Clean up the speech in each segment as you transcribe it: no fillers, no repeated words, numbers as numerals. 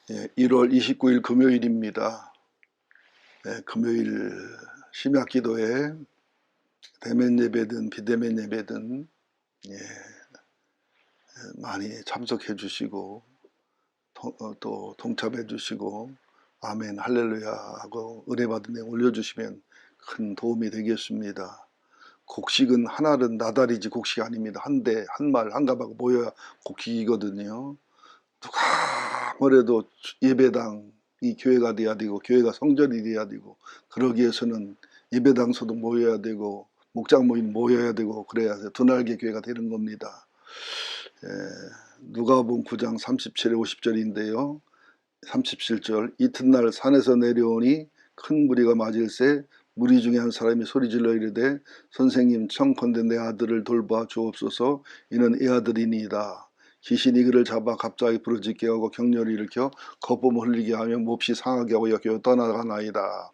1월 29일 금요일입니다. 금요일 심야 기도에 대면 예배든 비대면 예배든 많이 참석해 주시고 또 동참해 주시고 아멘 할렐루야 하고 은혜 받은 내 올려주시면 큰 도움이 되겠습니다. 곡식은 하나는 나달이지 곡식이 아닙니다. 한대 한말 한가닥 모여야 곡식이거든요. 누가 뭐래도 예배당이 교회가 돼야 되고 교회가 성전이 돼야 되고 그러기 위해서는 예배당서도 모여야 되고 목장 모임 모여야 되고 그래야 두 날개 교회가 되는 겁니다. 누가복음 9장 37에 50절인데요. 37절 이튿날 산에서 내려오니 큰 무리가 맞을새 무리 중에 한 사람이 소리질러 이르되 선생님 청컨대 내 아들을 돌봐 주옵소서 이는 애 아들이니이다. 귀신이 그를 잡아 갑자기 부르짖게 하고 격렬히 일으켜 거품을 흘리게 하며 몹시 상하게 하고 여겨 떠나가나이다.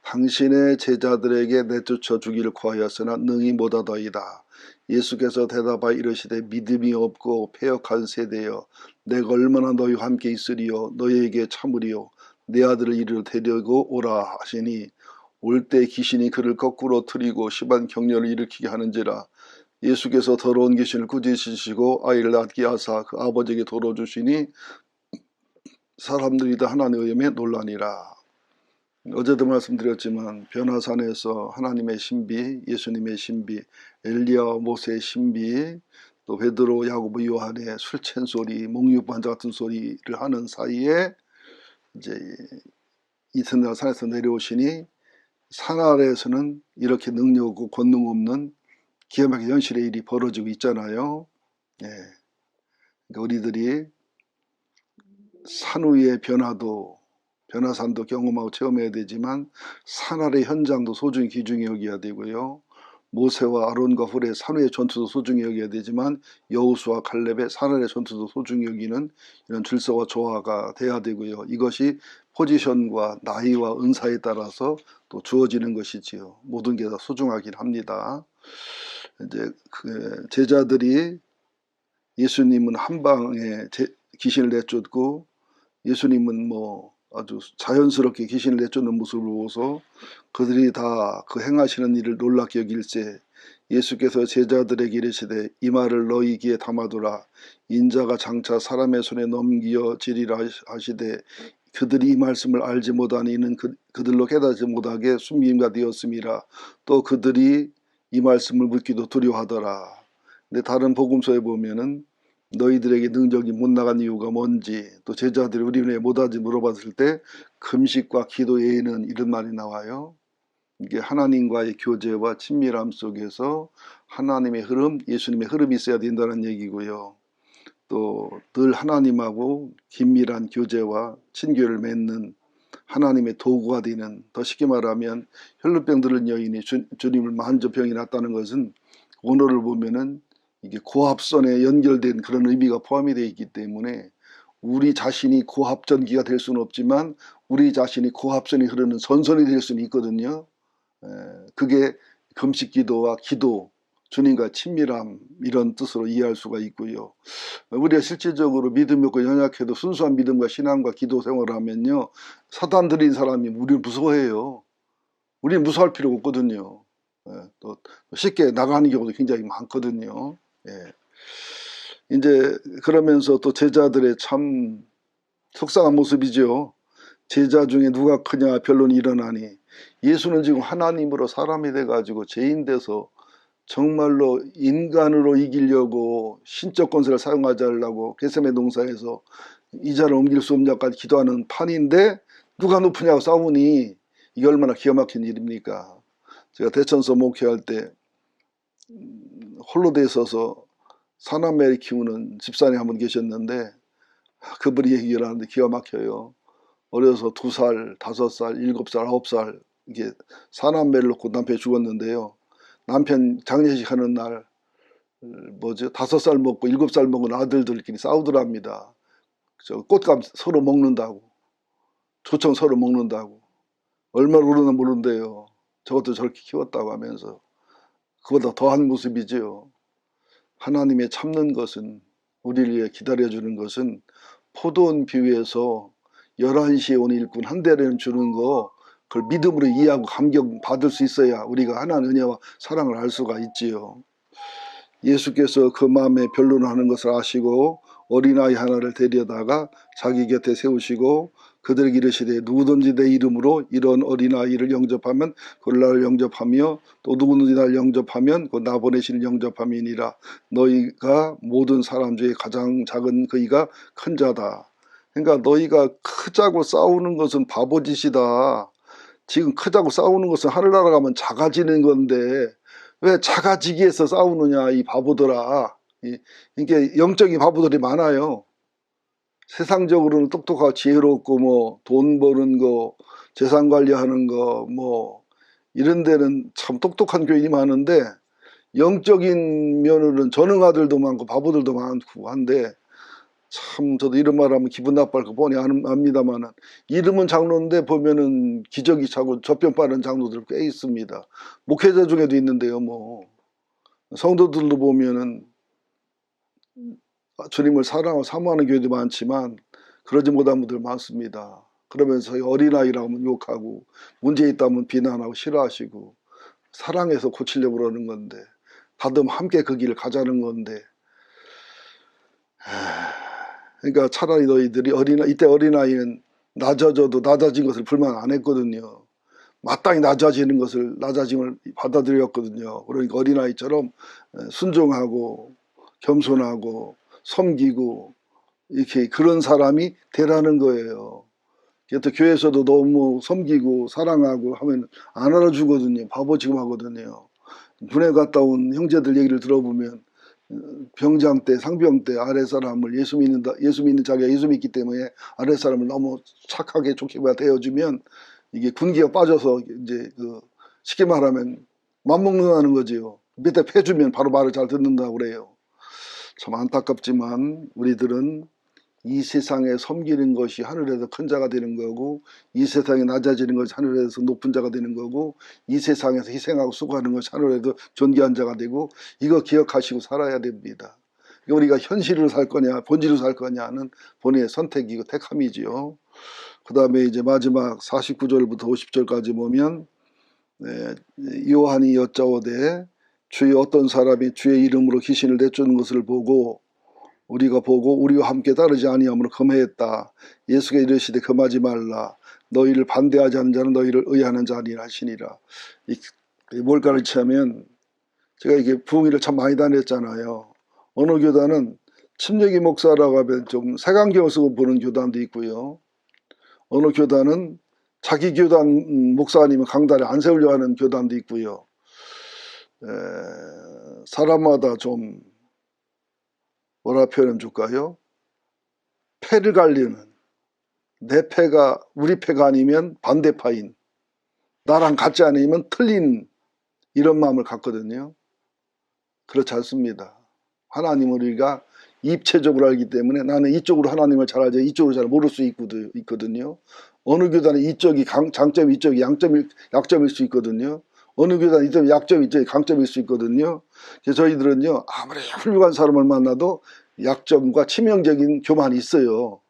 당신의 제자들에게 내쫓아 주기를 구하였으나 능히 못하더이다. 예수께서 대답하여 이르시되 믿음이 없고 패역한 세대여 내가 얼마나 너희와 함께 있으리요 너희에게 참으리요 내 아들을 이리로 데리고 오라 하시니 올 때 귀신이 그를 거꾸로 틀이고 심한 격렬을 일으키게 하는지라. 예수께서 더러운 귀신을 꾸짖으시고 아이를 낫게 하사 그 아버지에게 돌어주시니 사람들이 다 하나님의 의음에 놀라니라. 어제도 말씀드렸지만 변화산에서 하나님의 신비, 예수님의 신비, 엘리야와 모세의 신비, 또 베드로, 야고보, 요한의 술 챈 소리, 목류반자 같은 소리를 하는 사이에 이제 이튿날 산에서 내려오시니 산 아래에서는 이렇게 능력 없고 권능 없는 기가 막힌 현실의 일이 벌어지고 있잖아요. 그러니까 우리들이 산 위의 변화산도 경험하고 체험해야 되지만 산 아래 현장도 소중히 귀중히 여겨야 되고요. 모세와 아론과 훌의 산 위의 전투도 소중히 여겨야 되지만 여호수아 칼렙의 산 아래 전투도 소중히 여기는 이런 질서와 조화가 돼야 되고요. 이것이 포지션과 나이와 은사에 따라서 또 주어지는 것이지요. 모든 게 다 소중하긴 합니다. 이제 그 제자들이 예수님은 한 방에 귀신을 내쫓고 예수님은 뭐 아주 자연스럽게 귀신을 내쫓는 모습을 보고서 그들이 다 그 행하시는 일을 놀랍게 여길세 예수께서 제자들에게 이르시되 이 말을 너희 귀에 담아두라. 인자가 장차 사람의 손에 넘겨지리라 하시되 그들이 이 말씀을 알지 못하니 이는 그들로 깨닫지 못하게 숨김가 되었음이라. 또 그들이 이 말씀을 묻기도 두려워하더라. 근데 다른 복음서에 보면은 너희들에게 능력이 못 나간 이유가 뭔지 또 제자들이 우리 왜 못하지 물어봤을 때 금식과 기도 외에는 이런 말이 나와요. 이게 하나님과의 교제와 친밀함 속에서 하나님의 흐름, 예수님의 흐름이 있어야 된다는 얘기고요. 또 늘 하나님하고 긴밀한 교제와 친교를 맺는 하나님의 도구가 되는, 더 쉽게 말하면 혈루병 들은 여인이 주님을 만져 병이 났다는 것은 오늘을 보면은 이게 고합선에 연결된 그런 의미가 포함이 되어 있기 때문에 우리 자신이 고합전기가 될 수는 없지만 우리 자신이 고합선이 흐르는 선선이 될 수는 있거든요. 그게 금식기도와 기도, 주님과 친밀함 이런 뜻으로 이해할 수가 있고요. 우리가 실질적으로 믿음이 없고 연약해도 순수한 믿음과 신앙과 기도 생활을 하면요. 사단 들인 사람이 우리를 무서워해요. 우리는 무서워할 필요가 없거든요. 또 쉽게 나가는 경우도 굉장히 많거든요. 이제 그러면서 또 제자들의 참 속상한 모습이죠. 제자 중에 누가 크냐 변론이 일어나니 예수는 지금 하나님으로 사람이 돼가지고 죄인 돼서 정말로 인간으로 이기려고 신적 권세를 사용하지 않으려고 겟세마네 동산에서 이 자를 옮길 수 없냐까지 기도하는 판인데 누가 높으냐고 싸우니 이게 얼마나 기가 막힌 일입니까? 제가 대천서 목회할 때 홀로 돼 있어서 사남매를 키우는 집사님 한 분 계셨는데 그분이 얘기를 하는데 기가 막혀요. 어려서 2살, 5살, 7살, 9살 이게 사남매를 놓고 남편이 죽었는데요. 남편 장례식 하는 날 5살 먹고 7살 먹은 아들들끼리 싸우더랍니다. 저 꽃감 서로 먹는다고, 조청 서로 먹는다고. 얼마나 그러나 모른대요. 저것도 저렇게 키웠다고 하면서. 그보다 더한 모습이지요. 하나님의 참는 것은, 우리를 위해 기다려주는 것은 포도원 비유에서 11시에 오는 일꾼 한 대를 주는 거, 그걸 믿음으로 이해하고 감격 받을 수 있어야 우리가 하나님의 은혜와 사랑을 알 수가 있지요. 예수께서 그 마음에 변론하는 것을 아시고 어린아이 하나를 데려다가 자기 곁에 세우시고 그들에게 이르시되 누구든지 내 이름으로 이런 어린아이를 영접하면 그를 나를 영접하며 또 누구든지 나를 영접하면 그 나 보내시는 영접함이니라. 너희가 모든 사람 중에 가장 작은 그이가 큰 자다. 그러니까 너희가 크자고 싸우는 것은 바보짓이다. 지금 크자고 싸우는 것은 하늘나라 가면 작아지는 건데 왜 작아지기 위해서 싸우느냐 이 바보들아. 이게 영적인 바보들이 많아요. 세상적으로는 똑똑하고 지혜롭고 뭐 돈 버는 거, 재산 관리하는 거 뭐 이런 데는 참 똑똑한 교인이 많은데 영적인 면으로는 전응아들도 많고 바보들도 많고 한데 참 저도 이런 말하면 기분 나빠할 거 뻔히 압니다만은 이름은 장로인데 보면은 기저귀 차고 젖병 빠는 장로들 꽤 있습니다. 목회자 중에도 있는데요. 뭐 성도들도 보면은 주님을 사랑하고 사모하는 교회도 많지만 그러지 못한 분들 많습니다. 그러면서 어린아이라고 하면 욕하고 문제 있다면 비난하고 싫어하시고 사랑해서 고치려고 그러는 건데 다들 함께 그 길을 가자는 건데 그러니까 차라리 너희들이 이때 어린아이는 낮아져도 낮아진 것을 불만 안 했거든요. 마땅히 낮아짐을 받아들였거든요. 그러니까 어린아이처럼 순종하고 겸손하고 섬기고 이렇게 그런 사람이 되라는 거예요. 또 교회에서도 너무 섬기고 사랑하고 하면 안 알아주거든요. 바보 지금 하거든요. 군에 갔다 온 형제들 얘기를 들어보면 병장 때 상병 때 아랫사람을 예수 믿는 자기가 예수 믿기 때문에 아랫사람을 너무 착하게 좋게 대해주면 이게 군기가 빠져서 이제 쉽게 말하면 맘먹는다는 거지요. 밑에 패주면 바로 말을 잘 듣는다고 그래요. 참 안타깝지만 우리들은 이 세상에 섬기는 것이 하늘에서 큰 자가 되는 거고 이 세상에 낮아지는 것이 하늘에서 높은 자가 되는 거고 이 세상에서 희생하고 수고하는 것이 하늘에서 존귀한 자가 되고 이거 기억하시고 살아야 됩니다. 우리가 현실을 살 거냐 본질을 살 거냐는 본인의 선택이고 택함이지요. 그 다음에 이제 마지막 49절부터 50절까지 보면 요한이 여짜오되 주의 어떤 사람이 주의 이름으로 귀신을 내쫓는 것을 보고 우리가 보고 우리와 함께 따르지 아니함으로 금해했다. 예수가 이르시되 금하지 말라. 너희를 반대하지 않는 자는 너희를 의하는 자 아니라 하시니라. 뭘 가르치냐면 제가 이게 부흥회를 참 많이 다녔잖아요. 어느 교단은 침례기 목사라고 하면 좀 색안경을 쓰고 보는 교단도 있고요. 어느 교단은 자기 교단 목사 아니면 강단에 안 세우려고 하는 교단도 있고요. 사람마다 좀 뭐라 표현해 줄까요? 패를 갈리는 내 패가 우리 패가 아니면 반대파인 나랑 같지 않으면 틀린 이런 마음을 갖거든요. 그렇지 않습니다. 하나님을 우리가 입체적으로 알기 때문에 나는 이쪽으로 하나님을 잘 알지 이쪽으로 잘 모를 수 있거든요. 어느 교단은 이쪽이 장점이 이쪽이 약점일 수 있거든요. 어느 교단은 이쪽이 약점이 이쪽이 강점일 수 있거든요. 그래서 저희들은요 아무리 훌륭한 사람을 만나도 약점과 치명적인 교만이 있어요.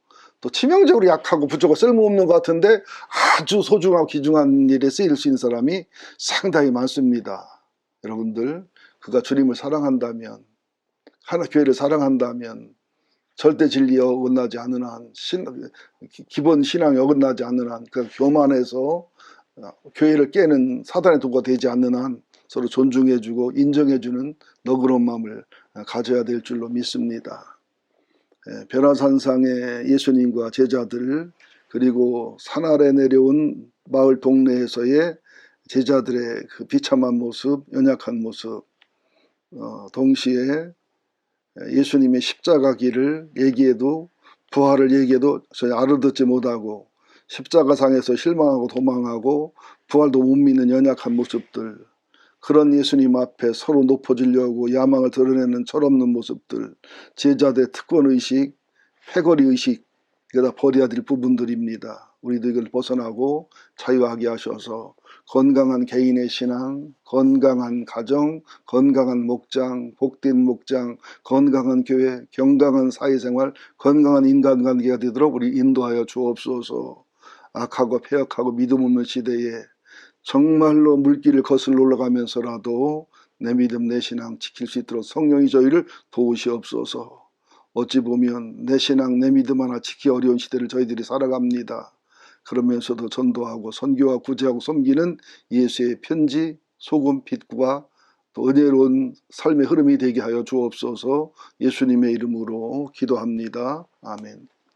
또 치명적으로 약하고 부족하고 쓸모없는 것 같은데 아주 소중하고 귀중한 일에 쓰일 수 있는 사람이 상당히 많습니다. 여러분들 그가 주님을 사랑한다면 교회를 사랑한다면 절대 진리에 어긋나지 않는 한 기본 신앙에 어긋나지 않는 한 그 교만해서 교회를 깨는 사단의 도구가 되지 않는 한 서로 존중해주고 인정해주는 너그러운 마음을 가져야 될 줄로 믿습니다. 변화산상의 예수님과 제자들 그리고 산 아래 내려온 마을 동네에서의 제자들의 그 비참한 모습, 연약한 모습 동시에 예수님의 십자가 길을 얘기해도 부활을 얘기해도 전혀 알아듣지 못하고 십자가상에서 실망하고 도망하고 부활도 못 믿는 연약한 모습들 그런 예수님 앞에 서로 높아지려고 야망을 드러내는 철없는 모습들 제자들의 특권의식, 패거리의식 이거 다 버려야 될 부분들입니다. 우리도 이걸 벗어나고 자유하게 하셔서 건강한 개인의 신앙, 건강한 가정, 건강한 목장, 복된 목장, 건강한 교회, 건강한 사회생활, 건강한 인간관계가 되도록 우리 인도하여 주옵소서. 악하고 폐역하고 믿음 없는 시대에 정말로 물길을 거슬러 올라가면서라도 내 믿음 내 신앙 지킬 수 있도록 성령이 저희를 도우시옵소서. 어찌 보면 내 신앙 내 믿음 하나 지키기 어려운 시대를 저희들이 살아갑니다. 그러면서도 전도하고 선교와 구제하고 섬기는 예수의 편지, 소금, 빛과 또 은혜로운 삶의 흐름이 되게 하여 주옵소서. 예수님의 이름으로 기도합니다. 아멘.